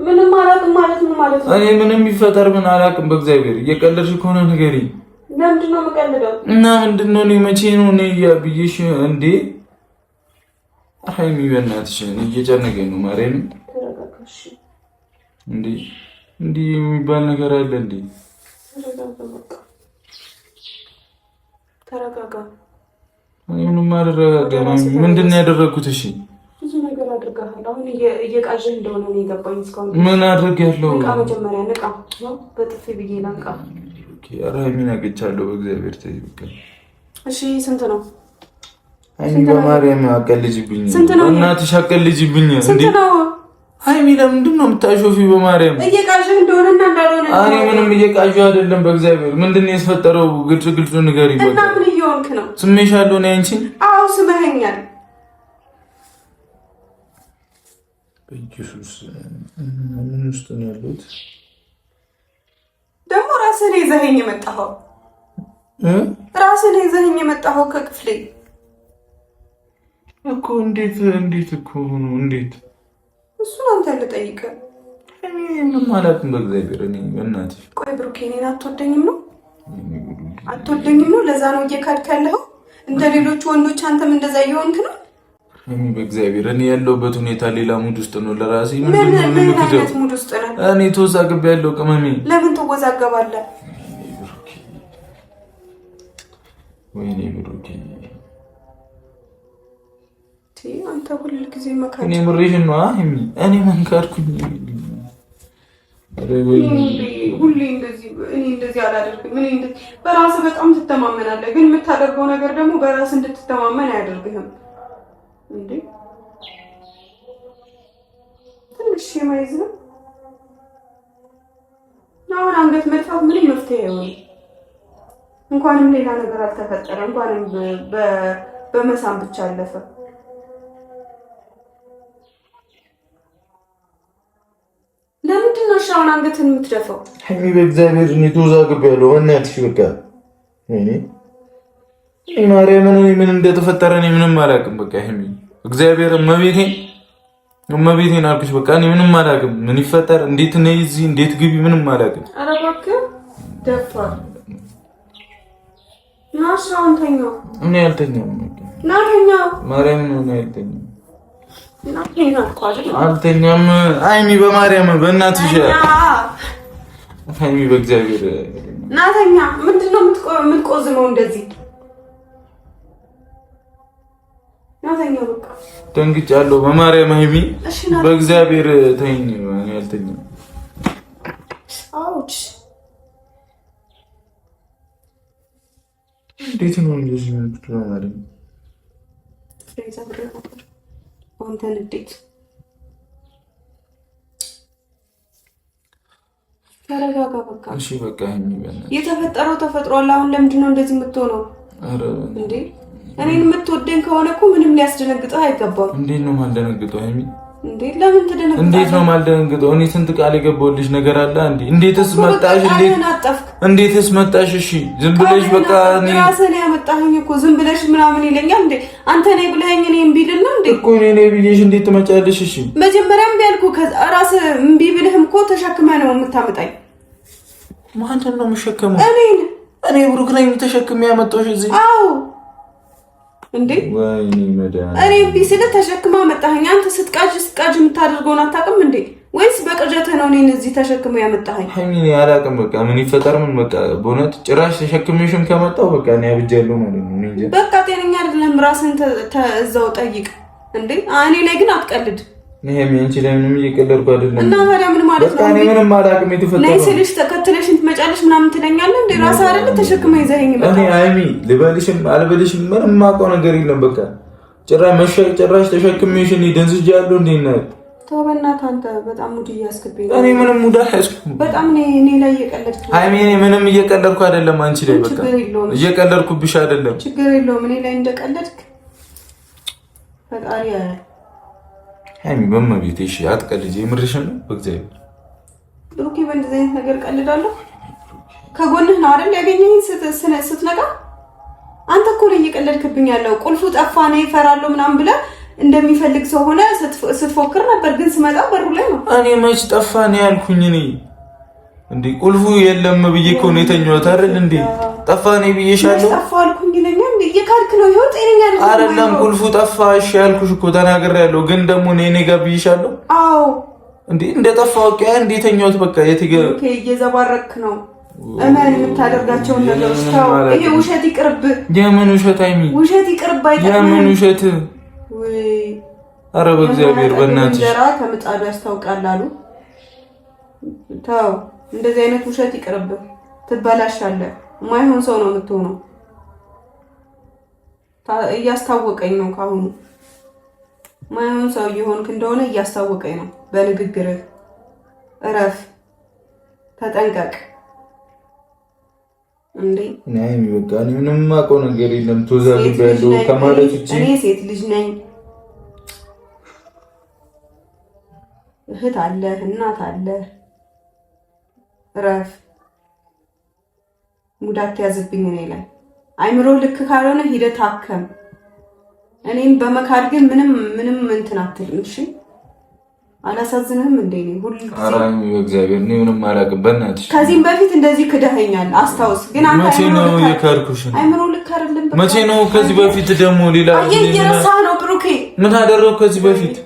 ምንም አላውቅም ማለት ምን ማለት ነው? እኔ ምንም ይፈጠር ምን አላውቅም። በእግዚአብሔር እየቀለድሽ ከሆነ ንገሪኝ። ለምንድን ነው የምቀልደው? እና ምንድነው? እኔ መቼ ነው እኔ ብዬሽ እንዴ? ሀይሚ በእናትሽ እኔ እየጨነቀኝ ነው። ማርያም ተረጋጋሽ እንዴ! እንዲህ የሚባል ነገር አለ እንዴ? ተረጋጋ በቃ ተረጋጋ። እኔ ምንም አልረጋጋም። ምንድን ነው ያደረኩት? እሺ ብዙ ነገር አድርገሃል። አሁን እየቃዠህ እንደሆነ ነው የገባኝ እስካሁን። ምን አድርጌያለሁ? ንቃ፣ መጀመሪያ ንቃ ነው። በጥፊ ብዬ ላንቃ። ኧረ ሀይሚን አግኝቻለሁ። በእግዚአብሔር ተይ በቃ። እሺ ስንት ነው? ሀይሚ በማርያም አቀልጅብኝ። እናትሽ አቀልጅብኝ። ስንት ነው? ሀይሚ ለምንድን ነው የምታሾፊው? በማርያም እየቃዠህ እንደሆነና እንዳልሆነ። እኔ ምንም እየቃዠሁ አይደለም። በእግዚአብሔር ምንድን ነው የተፈጠረው? ግልጽ ንገሪኝ። እና ምን እየሆንክ ነው? ስሜሻለሁ ነው አንቺን? አዎ ስመኸኛል። በኢየሱስ ምን ውስጥ ነው ያሉት? ደግሞ ራስህን ይዘኸኝ የመጣኸው ራስህን ይዘኸኝ የመጣኸው ከክፍሌ እኮ። እንዴት እኮ ነው እንዴት? እሱን አንተ ልጠይቅህ። እኔ ምንም አላውቅም። በእግዚአብሔር እኔ በእናትሽ። ቆይ ብሩኬ እኔን አትወደኝም ነው? አትወደኝም ነው? ለዛ ነው እየካድክ ያለኸው? እንደ ሌሎቹ ወንዶች አንተም እንደዛ እየሆንክ ነው? እኔ በእግዚአብሔር እኔ ያለሁበት ሁኔታ ሌላ ሙድ ውስጥ ነው። ለራሴ ምን አይነት ሙድ ውስጥ ነህ? እኔ ተወዛግቤያለሁ። ቅመሜ ለምን ትወዛገባለህ? ወይኔ ብሩኬ አንተ ሁል ጊዜ መካድ። እኔ ምሬሽን ነው ሀይሚ። እኔ መንካድኩኝ? ሁሌ እንደዚህ እኔ እንደዚህ አላደርግም። እኔ በራስህ በጣም ትተማመናለህ፣ ግን የምታደርገው ነገር ደግሞ በራስህ እንድትተማመን አያደርግህም። እንዴ ትንሽ የማይዝ ነው። አሁን አንገት መጥፋት ምንም መፍትሄ አይሆንም። እንኳንም ሌላ ነገር አልተፈጠረ፣ እንኳንም በመሳም ብቻ አለፈ። ለምንድን ነው አሁን አንገትን የምትደፋው? ሀይሚ በእግዚአብሔር እኔ ተወዛግቤያለሁ። በእናትሽ በቃ እኔ ማርያምን እኔ ምን እንደተፈጠረ እኔ ምንም አላውቅም። በቃ ሀይሚ እግዚአብሔር እመቤቴን አልኩሽ። በቃ እኔ ምንም አላውቅም። ምን ይፈጠር እንዴት ነይ እዚህ እንዴት ግቢ ምንም አላውቅም። ኧረ እባክህ ደፋር ናሻውን ተኛው። እኔ አልተኛም። ናተኛ ማርያም ነው አይተኛም። ናተኛ አልተኛም። አይሚ በማርያም በእናትሽ አይሚ በእግዚአብሔር ናተኛ። ምንድነው የምትቆዝመው እንደዚህ? ናተኛ በቃ ደንግጫለሁ። በማርያም አይሚ በእግዚአብሔር ተይኝ። አልተኛም። አውች እንዴት ነው እንደዚህ የምትለው ማለት ነው? አንተ ንዴት ተረጋጋ። በቃ እሺ በቃ የተፈጠረው ተፈጥሯል። አሁን ለምንድን ነው እንደዚህ የምትሆነው? አረ እንዴ እኔን የምትወደኝ ከሆነ እኮ ምንም ሊያስደነግጥህ አይገባም። እንዴት ነው ማልደነግጠው? አይሚ እንዴ ለምን ትደነግጣለህ? እንዴት ነው ማልደነግጠው? እኔ ስንት ቃል የገባሁልሽ ነገር አለ እንዴ? እንዴትስ መጣሽ? እንዴትስ መጣሽ? እሺ ዝም ብለሽ በቃ እኔ ራስህ ነው ያመጣኸኝ እኮ ዝም ብለሽ ምናምን ይለኛል እንዴ? አንተ ነህ ብለኸኝ እኔ እምቢ ልል ነው እንዴ? እኮ እኔ ነኝ ብዬሽ እንዴት ትመጫለሽ? እሺ መጀመሪያም ቢያልኩህ ራስህ እምቢ ብለህም እኮ ተሸክመህ ነው የምታመጣኝ። ማንተን ነው የምሸከመው? እኔ ብሩክ ነኝ ተሸክሜ ያመጣሁሽ እዚህ። አዎ እንዴ ወይኔ መዳን እኔ እምቢ ስልህ ተሸክመህ መጣኸኝ። አንተ ስትቃጅ የምታደርገውን አታውቅም እንዴ? ወይስ በቅዠትህ ነው እኔን እዚህ ተሸክመህ ያመጣኸኝ? እኔ አላውቅም። በቃ ምን ይፈጠር ምን በቃ በእውነት ጭራሽ ተሸክሜሽም ከመጣሁ በቃ እኔ አብጃለሁ ማለት ነው። እኔ እንጃ በቃ ጤነኛ አይደለም። ራስን እዛው ጠይቅ እንዴ። እኔ ላይ ግን አትቀልድ። ይሄም አንቺ ላይ ምንም እየቀለድኩ አይደለም። እና ታዲያ ምን ማለት ነው? እኔ ምንም አላውቅም። የተፈጠረው ነይ ስልሽ ተከትለሽን ትመጫለሽ ምናምን ትለኛለህ እንዴ? ራስህ አይደል ተሸክመህ ይዘኸኝ መጣ። እኔ አይሚ ልበልሽም አልበልሽም ምንም የማውቀው ነገር የለም። በቃ ጭራሽ ተሸክሜሽ እኔ ደንዝጃለሁ እንዴ? ነው ተው በእናትህ አንተ በጣም ሙድ እያስክብኝ ነው። እኔ ምንም ሙድ አያስኩም። በጣም እኔ ላይ እየቀለድክ ነው። አይሚ እኔ ምንም እየቀለድኩ አይደለም። አንቺ ላይ በቃ እየቀለድኩብሽ አይደለም። ችግር የለውም። እኔ ላይ እንደቀለድክ ፈጣሪ ያያል። አይሚ በመቤቴ እሺ አትቀልጂ። የምርሽን ነው በእግዚአብሔር ብሩኬ። በእንደዚህ አይነት ነገር ቀልዳለሁ? ከጎንህ ነው አይደል ያገኘኝ ስትነቃ። አንተ እኮ ነው እየቀለድክብኝ ያለው። ቁልፉ ጠፋ ነው ይፈራለሁ ምናምን ብለህ እንደሚፈልግ ሰው ሆነ ስትፎክር ነበር፣ ግን ስመጣ በሩ ላይ ነው። እኔ መች ጠፋ ነው ያልኩኝ? እኔ እንዴ ቁልፉ የለም ብዬ እኮ ነው የተኛሁት አይደል እንዴ? ጠፋ ነው ብዬሻለሁ። ጠፋ አልኩኝ ይለኛል እንዴ? እየካድክ ነው። ይኸው ጤነኛ አይደለም ቁልፉ ጠፋ እሺ ያልኩሽ እኮ ተናግሬያለሁ፣ ግን ደግሞ እኔ ጋር ብዬሻለሁ። አዎ እንዴ እንደጠፋው ኦኬ እንዴ የተኛሁት በቃ ኦኬ እየዘባረክ ነው። እመን የምታደርጋቸውን ነገሮች ተው። ይሄ ውሸት ይቅርብ። የምን ውሸት አይሚ? ውሸት ይቅርብ። አይደለም የምን ውሸት? ወይ ኧረ በእግዚአብሔር በእናትሽ እንጀራ ከምጣዱ ያስታውቃል አሉ። ተው እንደዚህ አይነት ውሸት ይቅርብ። ትበላሻለህ። የማይሆን ሰው ነው የምትሆነው። እያስታወቀኝ ነው ካሁኑ። የማይሆን ሰው እየሆንክ እንደሆነ እያስታወቀኝ ነው በንግግርህ። እረፍ፣ ተጠንቀቅ። እንዴ ነይ በቃ እኔ ምንም የማውቀው ነገር የለም። ተወዛግቤያለሁ ከማለት ውጪ። እኔ ሴት ልጅ ነኝ። እህት አለ፣ እናት አለ። እረፍ፣ ሙዳት ያዝብኝ እኔ ላይ። አይምሮ ልክ ካልሆነ ሂደህ ታከም። እኔን በመካድ ግን ምንም እንትን አትልም። እሺ አላሳዝንህም እንዴ? አራኝ በእግዚአብሔር ነው ምንም አላውቅም። በእናትሽ ከዚህም በፊት እንደዚህ ክደኸኛል አስታውስ። ግን አንተ መቼ ነው የካድኩሽ? አይምሮ ልክ አይደለም። መቼ ነው? ከዚህ በፊት ደግሞ ሌላ እየረሳህ ነው ብሩኬ። ምን አደረኩ ከዚህ በፊት?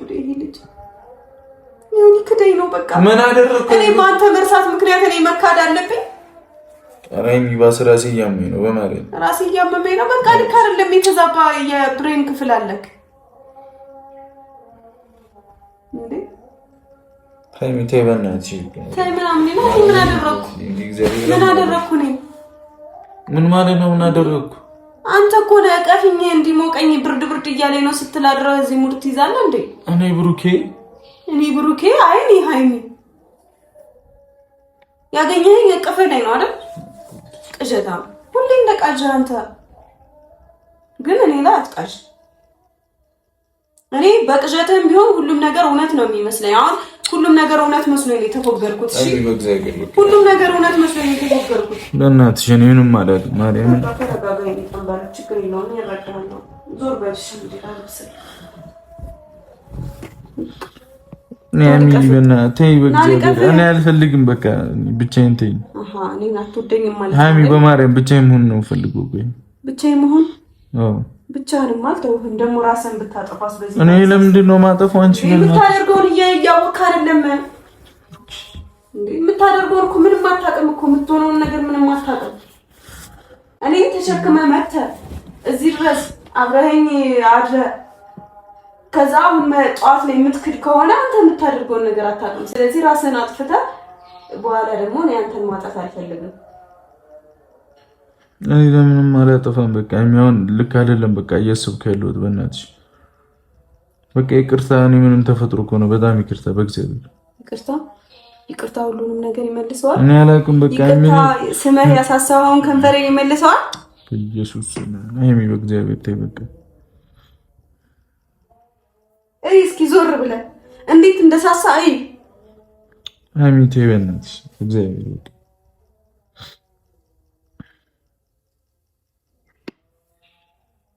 ይሁን ክደኝ ነው በቃ። ምን አደረኩ? እኔ በአንተ መርሳት ምክንያት እኔ መካድ አለብኝ? አራኝ ባስ ራሴ እያመመኝ ነው በማለት ራሴ እያመመኝ ነው በቃ። ልክ አይደለም። የተዛባ የብሬን ክፍል አለክ እንዴ? ታይሚታይ በእናትሽ ታይ ምናምን ነው። ምን አደረኩ? ምን አደረኩ ነኝ? ምን ማለት ነው? ምን አደረኩ? አንተ እኮ ነው ቀፊኝ እንዲሞቀኝ ብርድ እያለኝ ነው ስትላድረው እዚህ ሙድ ትይዛለህ እንዴ? እኔ ብሩኬ አይኔ ሃይሚ ያገኘኸኝ እቅፍህ ላይ ነው አይደል? ቅዠታ ሁሌ እንደቃዥ አንተ ግን እኔ ላይ አትቃዥ። እኔ በቅዠትህም ቢሆን ሁሉም ነገር እውነት ነው የሚመስለኝ። አሁን ሁሉም ነገር እውነት መስሎኝ ነው የተፎገርኩት። እሺ ሁሉም ነገር እውነት መስሎኝ ነው የተፎገርኩት። በእናትሽ እኔ ምንም አላውቅም። ማርያም ተረጋጋኝ። ተንባለ ችግር የለውም ያረጋጋለሁ። ዞር በልሽ እንዴ ታልብስ ተይ በእግዚአብሔር እኔ አልፈልግም። በቃ ብቻዬን ተይኝ። እኔን አትወደኝም ማለት ነው? በማርያም ብቻዬን መሆን ነው የምፈልገው። ቆይ ብቻዬን መሆን? አዎ ብቻህንም አልተውህም። ደግሞ ራስን ብታጠፋስ በዚህ እኔ ለምንድን ነው ማጠፋው? አንቺ የምታደርገውን እያወቅህ አይደለም እንዴ? የምታደርገውን እኮ ምንም አታውቅም እኮ የምትሆነውን ነገር ምንም አታውቅም። እኔ ተሸክመህ መተህ እዚህ ድረስ አብረኸኝ አድረህ ከዛ አሁን ጠዋት ላይ የምትክድ ከሆነ አንተ የምታደርገውን ነገር አታውቅም። ስለዚህ ራስህን አጥፍተህ በኋላ ደግሞ እኔ አንተን ማጣት አልፈልግም። እኔ ለምንም አላጠፋም። በቃ የሚሆን ልክ አይደለም። በቃ እያሰብኩ ያለሁት በእናትሽ በቃ ይቅርታ። እኔ ምንም ተፈጥሮ እኮ ነው። በጣም ይቅርታ። በእግዚአብሔር ይቅርታ ሁሉንም ነገር ይመልሰዋል። እኔ አላውቅም። በቃ ስምህ ያሳሳኸውን ከንፈሬን ይመልሰዋል። በኢየሱስ አይሚ በእግዚአብሔር ተይ በቃ። እስኪ ዞር ብለህ እንዴት እንደሳሳ አይሚ ተይ በእናትሽ እግዚአብሔር በቃ።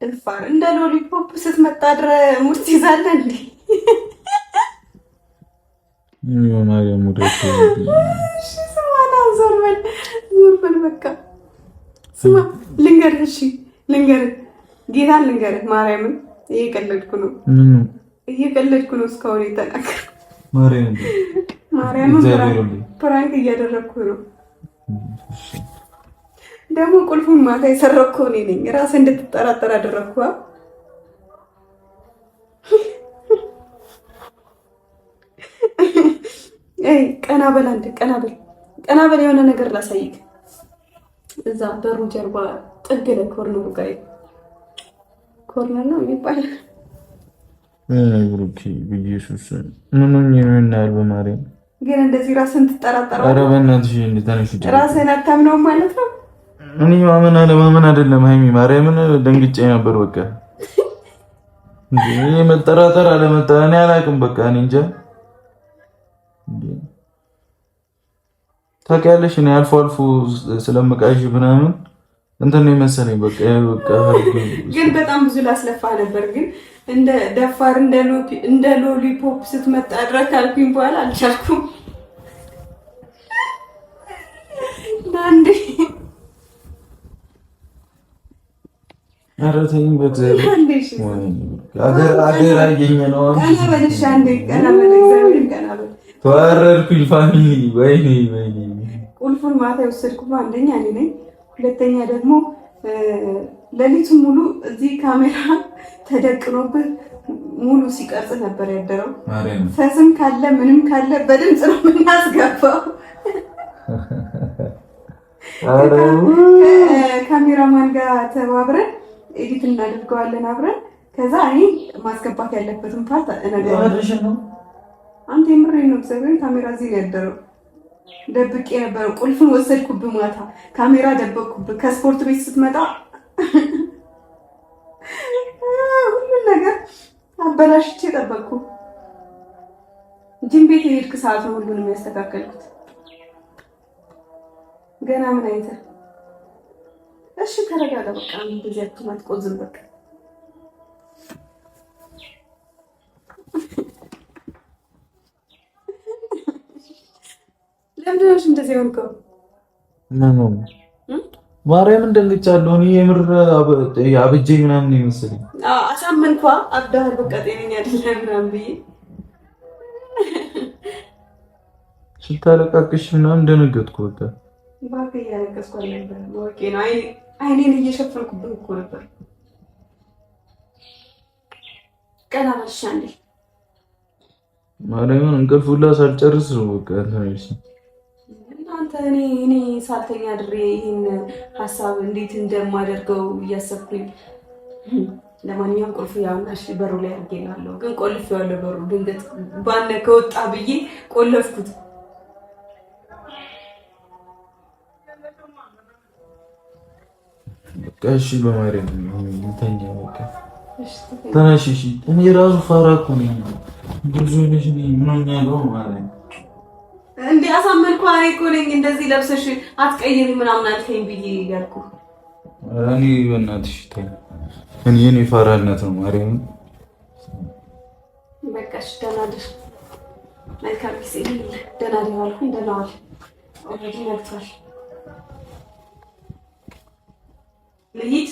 እልፋር እንደ ሎሊፖፕ ስትመጣ ድረ ሙርት ይዛለ እንዴ? ማርያም ሙዳት ስማና ዞር በል በቃ። ስማ ልንገርህ፣ ጌታን ልንገርህ፣ ማርያምን እየቀለድኩ ነው። እስካሁን የተናገርኩት ማርያምን ፕራንክ እያደረግኩ ነው። ደግሞ ቁልፉን ማታ የሰረኩ እኔ ነኝ። ራስህ እንድትጠራጠር አደረግኩ። ቀና በል አንተ፣ ቀና በል የሆነ ነገር ላሳይክ። እዛ በሩ ጀርባ ጥግ ላይ ኮርነሩ ጋር ኮርነር ነው የሚባለው። ብሩኬ በኢየሱስ ምን ነው እናያል። በማርያም ግን እንደዚህ ራስህን ትጠራጠራለህ? ኧረ በእናትሽ እንድታነሽ ራስህን አታምነውም ማለት ነው። እኔ ማመን አለማመን አይደለም ሃይሚ፣ ማርያምን ደንግጬ ነበር። በቃ እንዴ መጠራጠር እኔ አላውቅም። በቃ እኔ እንጃ። ታውቂያለሽ እኔ አልፎ ስለምቃዥ ምናምን እንትን ነው የመሰለኝ። በቃ ግን በጣም ብዙ ላስለፋ ነበር። ግን እንደ ደፋር እንደ ሎሊፖፕ ስትመጣ ድረስ ካልኩኝ በኋላ አልቻልኩም። አንዴ ኧረ ተይኝ በእግዚአብሔር። አገር አየኝ ነው። ቀና በልሽ አንዴ፣ ቀና በል እግዚአብሔር፣ ቀና በል። ተዋረድኩኝ ፋሚሊ። ወይኔ ቁልፉን ማታ የወሰድኩት አንደኛ እኔ ነኝ። ሁለተኛ ደግሞ ሌሊቱን ሙሉ እዚህ ካሜራ ተደቅኖብህ ሙሉ ሲቀርጽ ነበር ያደረው። ፈስም ካለ ምንም ካለ በድምፅ ነው የምናስገባው። ካሜራማን ጋር ተባብረን ኤዲት እናደርገዋለን አብረን። ከዛ እኔ ማስገባት ያለበትን ፓርት እነግረዋለሁ። አንተ የምሬን ነው እግዚአብሔር። ካሜራ እዚህ ነው ያደረው። ደብቄ ነበር። ቁልፉን ወሰድኩብህ ማታ፣ ካሜራ ደበቅኩብህ። ከስፖርት ቤት ስትመጣ ሁሉን ነገር አበላሽቼ ጠበቅኩ። ጅም ቤት የሄድክ ሰዓት ነው ሁሉንም ያስተካከልኩት። ገና ምን አይተህ? እሺ ተረጋጋ በቃ። እንደዚህ አትቆዝም በቃ። ለምንድን ነው እንደዚህ ሆንከው? ማርያምን ደንግጫለሁ። እኔ የምር አብጄ ምናምን ነው የመሰለኝ። አሳመንኳ። አብዳሃል በቃ ጤነኛ አይደለም ምናምን ብዬ ስታለቃቅሽ ምናምን ደነገጥኩ። በቃ እባክህ እያለቀስኩ ነበር። ወቄ ነው አይኔን እየሸፈንኩብህ እኮ ነበር። ቀና በልሽ አንዴ። ማርያምን እንቅልፍ ሁላ ሳልጨርስ ነው በቃ ተነሽ። እናንተ እኔ ሳልተኛ ድሬ ይሄን ሀሳብ እንዴት እንደማደርገው እያሰብኩኝ። ለማንኛውም ቁልፍ ያውና እሺ በሩ ላይ አድርጌላለሁ። ግን ቆልፌዋለሁ። በሩ ድንገት ባነ ከወጣ ብዬ ቆለፍኩት። በቃ እሺ በማርያም እንተኛ በቃ ተነሽ። እሺ እኔ ራሱ ፋራ እኮ ነኝ። ብዙ ልጅ ነኝ። ምን ሆኛለሁ ማለት እንዴ? አሳመንኩ እኮ ነኝ። እንደዚህ ለብሰሽ አትቀይሪ ምናምን አልከኝ ብዬ ያልኩ እኔ በእናትሽ ተይ። እኔ ፋራነት ነው ማርያም። በቃ እሺ ደህና ነሽ? መልካም ጊዜ። ደህና ነኝ አልኩኝ። ደህና ዋል። ኦልሬዲ ነግቷል። ልሂድ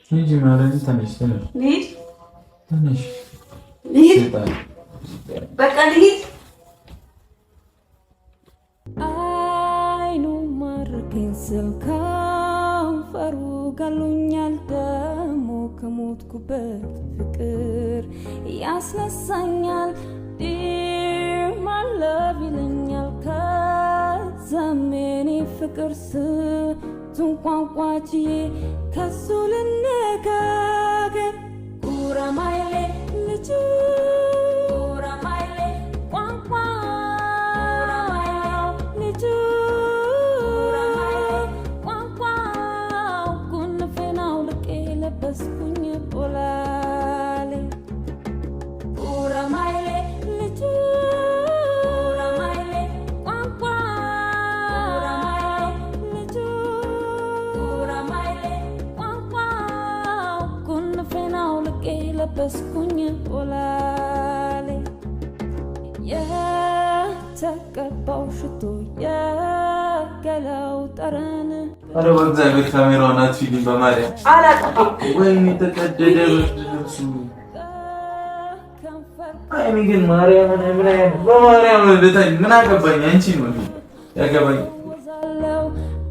نيجي معنا تنش ليد تنش ليد بقى ليد አይኑ ማርከኝ ስል ከንፈሩ ገሎኛል ደሞ ከሞትኩበት ፍቅር ያስነሳኛል ዲር ማይ ላቭ ይለኛል ከዛም የኔ ፍቅር ስንቱን ቋንቋችዬ ከሱ ልነጋገር ጉራማይሌ ልጁ ጉራማይሌ ቋንቋ በስኩኝ ኦላሌ የተቀባው ሽቶ የገላው ጠረን አረ በእግዚአብሔር ካሜራውን አትፊልም በማርያም አላጠፋም ወይኔ ተቀደደ ልብሱ አይኔ ግን ማርያም በማርያም ልታይ ምን አገባኝ አንቺ ነው ያገባኝ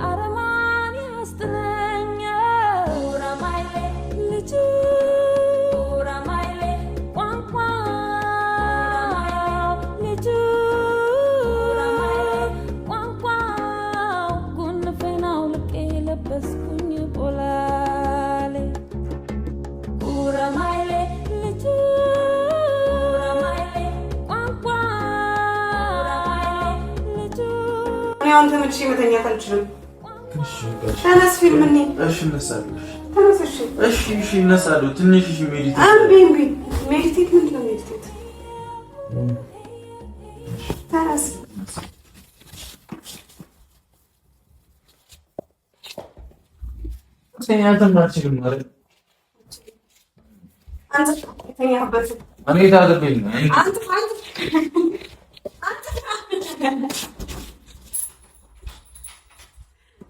አረማን ያስጥለኛል ጉራማይሌ ልጁ አንተ ምንሽ መተኛት አልችልም። ተነስ ፊልም ነኝ። እሺ እነሳለሁ። ተነስ እሺ እነሳለሁ። ትንሽ ሜዲቴት አንቢ ሜዲቴት ምንድን ነው ሜዲቴት? ተነስ ሰኛተን ማርችልም ማለት አንተ ተኛበት እኔ ታደርገኝ አንተ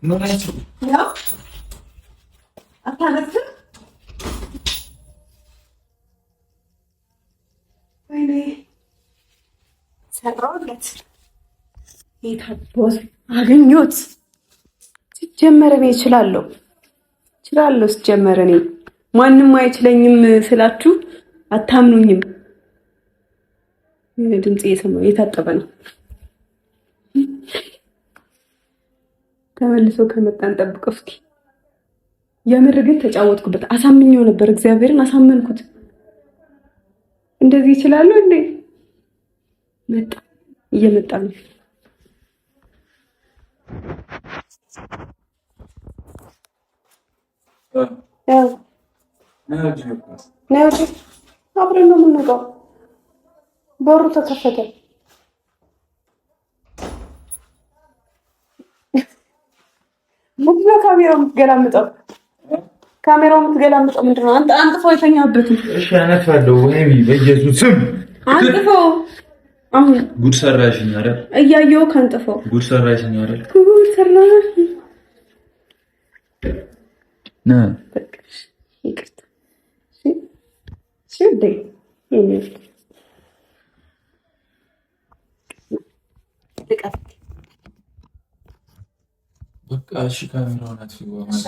ምን አይነት ነው አታነፍም? ወይኔ ሰራውለት ይታቦስ አገኘሁት። ሲጀመር እኔ እችላለሁ ሲጀመር እኔ ማንም አይችለኝም ስላችሁ አታምኑኝም። ድምጽ እየሰማሁ የታጠበ ነው። ተመልሶ ከመጣን ጠብቀው እስኪ። የምር ግን ተጫወትኩበት። አሳምኜው ነበር። እግዚአብሔርን አሳመንኩት። እንደዚህ ይችላል እንዴ? መጣ እየመጣ ነው። ነው አብረን ነው የምንወጣው። በሩ ተከፈተ። ምንድነው ካሜራው የምትገላምጠው? ምንድነው? አንተ አንጥፎ የተኛበትን። እሺ አነፋለሁ። ወይኔ በኢየሱስ ስም አንጥፎ። አሁን ጉድ ሰራሽኝ አይደል? እያየሁ ከንጥፎ ጉድ ሰራሽኝ አይደል? ጉድ ሰራሽኝ ና ይቅርታ። እሺ በቃ እሺ ካሜራውን አጥፊው ማለት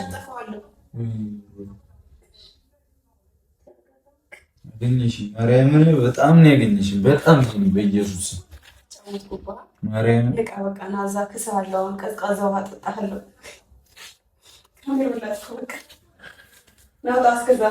አገኘሽ ማርያምን በጣም ነው ያገኘሽ። በጣም ነው በኢየሱስ ማርያም በቃ ናዛ ከሰዋለው ቀዝቃዛ ውሃ ጠጣለሁ። ካሜራውን ላስቆም ናውጣ አስገዛ